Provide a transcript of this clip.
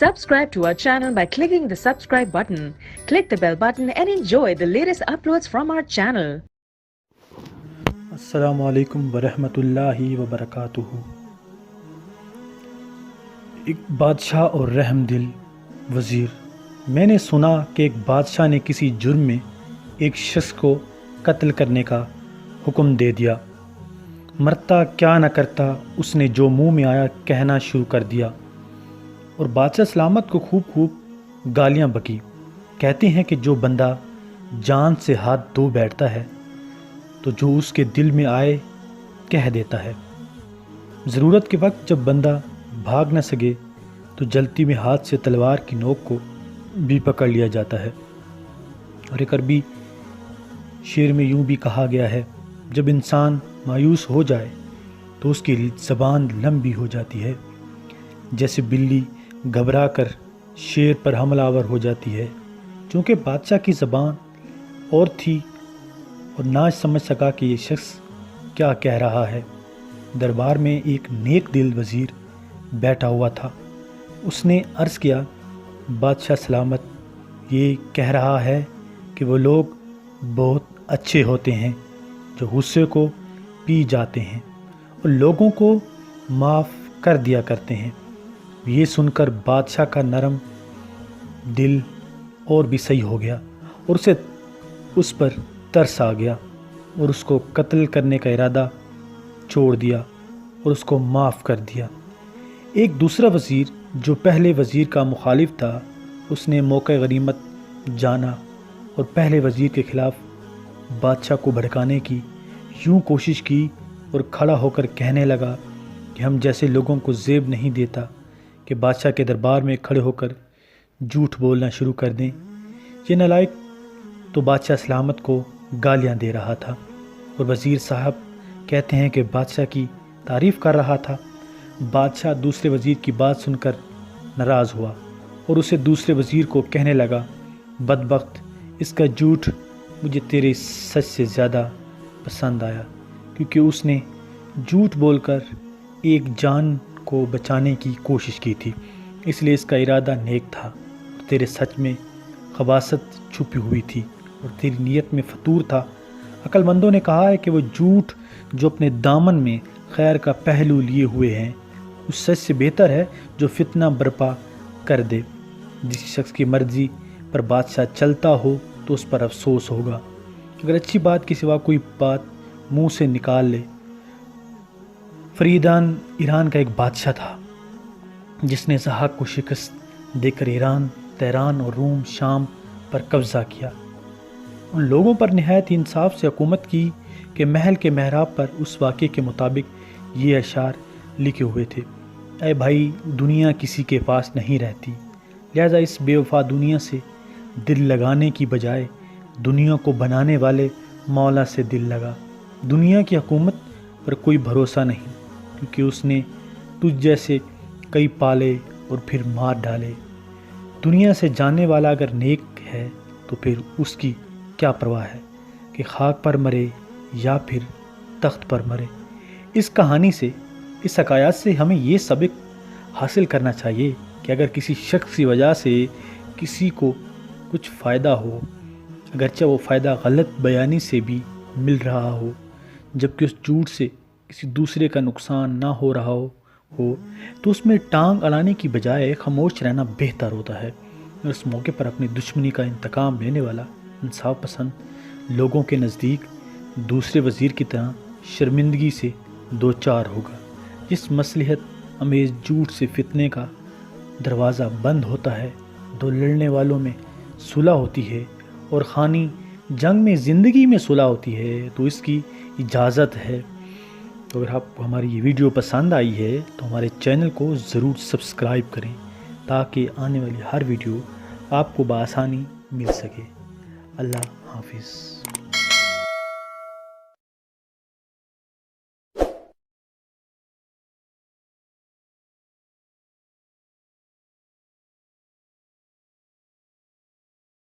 Subscribe to our channel by clicking the subscribe button. Click the bell button and enjoy the latest uploads from our channel. السلام علیکم ورحمۃ اللہ وبرکاتہ۔ ایک بادشاہ اور رحم دل وزیر۔ میں نے سنا کہ ایک بادشاہ نے کسی جرم میں ایک شخص کو قتل کرنے کا حکم دے دیا۔ مرتا کیا نہ کرتا، اس نے جو منہ میں آیا کہنا شروع کر دیا اور بادشاہ سلامت کو خوب گالیاں بکی۔ کہتے ہیں کہ جو بندہ جان سے ہاتھ دھو بیٹھتا ہے تو جو اس کے دل میں آئے کہہ دیتا ہے۔ ضرورت کے وقت جب بندہ بھاگ نہ سکے تو جلتی میں ہاتھ سے تلوار کی نوک کو بھی پکڑ لیا جاتا ہے۔ اور ایک عربی شعر میں یوں بھی کہا گیا ہے، جب انسان مایوس ہو جائے تو اس کی زبان لمبی ہو جاتی ہے، جیسے بلی گھبرا کر شیر پر حملہ آور ہو جاتی ہے۔ چونکہ بادشاہ کی زبان اور تھی اور نہ سمجھ سکا کہ یہ شخص کیا کہہ رہا ہے۔ دربار میں ایک نیک دل وزیر بیٹھا ہوا تھا۔ اس نے عرض کیا، بادشاہ سلامت یہ کہہ رہا ہے کہ وہ لوگ بہت اچھے ہوتے ہیں جو غصے کو پی جاتے ہیں اور لوگوں کو معاف کر دیا کرتے ہیں۔ یہ سن کر بادشاہ کا نرم دل اور بھی صحیح ہو گیا اور اسے اس پر ترس آ گیا اور اس کو قتل کرنے کا ارادہ چھوڑ دیا اور اس کو معاف کر دیا۔ ایک دوسرا وزیر جو پہلے وزیر کا مخالف تھا، اس نے موقع غنیمت جانا اور پہلے وزیر کے خلاف بادشاہ کو بھڑکانے کی یوں کوشش کی اور کھڑا ہو کر کہنے لگا کہ ہم جیسے لوگوں کو زیب نہیں دیتا کہ بادشاہ کے دربار میں کھڑے ہو کر جھوٹ بولنا شروع کر دیں۔ یہ نالائق تو بادشاہ سلامت کو گالیاں دے رہا تھا اور وزیر صاحب کہتے ہیں کہ بادشاہ کی تعریف کر رہا تھا۔ بادشاہ دوسرے وزیر کی بات سن کر ناراض ہوا اور اسے دوسرے وزیر کو کہنے لگا، بدبخت، اس کا جھوٹ مجھے تیرے سچ سے زیادہ پسند آیا، کیونکہ اس نے جھوٹ بول کر ایک جان کو بچانے کی کوشش کی تھی، اس لیے اس کا ارادہ نیک تھا اور تیرے سچ میں خباثت چھپی ہوئی تھی اور تیری نیت میں فتور تھا۔ عقل مندوں نے کہا ہے کہ وہ جھوٹ جو اپنے دامن میں خیر کا پہلو لیے ہوئے ہیں اس سچ سے بہتر ہے جو فتنہ برپا کر دے۔ جس شخص کی مرضی پر بادشاہ چلتا ہو تو اس پر افسوس ہوگا اگر اچھی بات کے سوا کوئی بات منہ سے نکال لے۔ فریدان ایران کا ایک بادشاہ تھا جس نے ضحاک کو شکست دے کر ایران، تہران اور روم شام پر قبضہ کیا۔ ان لوگوں پر نہایت انصاف سے حکومت کی کہ محل کے محراب پر اس واقعے کے مطابق یہ اشعار لکھے ہوئے تھے، اے بھائی، دنیا کسی کے پاس نہیں رہتی، لہذا اس بے وفا دنیا سے دل لگانے کی بجائے دنیا کو بنانے والے مولا سے دل لگا۔ دنیا کی حکومت پر کوئی بھروسہ نہیں، کیونکہ اس نے تجھ جیسے کئی پالے اور پھر مار ڈالے۔ دنیا سے جانے والا اگر نیک ہے تو پھر اس کی کیا پرواہ ہے کہ خاک پر مرے یا پھر تخت پر مرے۔ اس کہانی سے، اس حکایات سے ہمیں یہ سبق حاصل کرنا چاہیے کہ اگر کسی شخص کی وجہ سے کسی کو کچھ فائدہ ہو، اگرچہ وہ فائدہ غلط بیانی سے بھی مل رہا ہو، جبکہ اس جھوٹ سے کسی دوسرے کا نقصان نہ ہو رہا ہو تو اس میں ٹانگ اڑانے کی بجائے خاموش رہنا بہتر ہوتا ہے۔ اور اس موقع پر اپنی دشمنی کا انتقام لینے والا انصاف پسند لوگوں کے نزدیک دوسرے وزیر کی طرح شرمندگی سے دوچار ہوگا۔ جس مصلحت امیز جھوٹ سے فتنے کا دروازہ بند ہوتا ہے، دو لڑنے والوں میں صلح ہوتی ہے اور خانی جنگ میں زندگی میں صلح ہوتی ہے تو اس کی اجازت ہے۔ تو اگر آپ کو ہماری یہ ویڈیو پسند آئی ہے تو ہمارے چینل کو ضرور سبسکرائب کریں تاکہ آنے والی ہر ویڈیو آپ کو بآسانی مل سکے۔ اللہ حافظ۔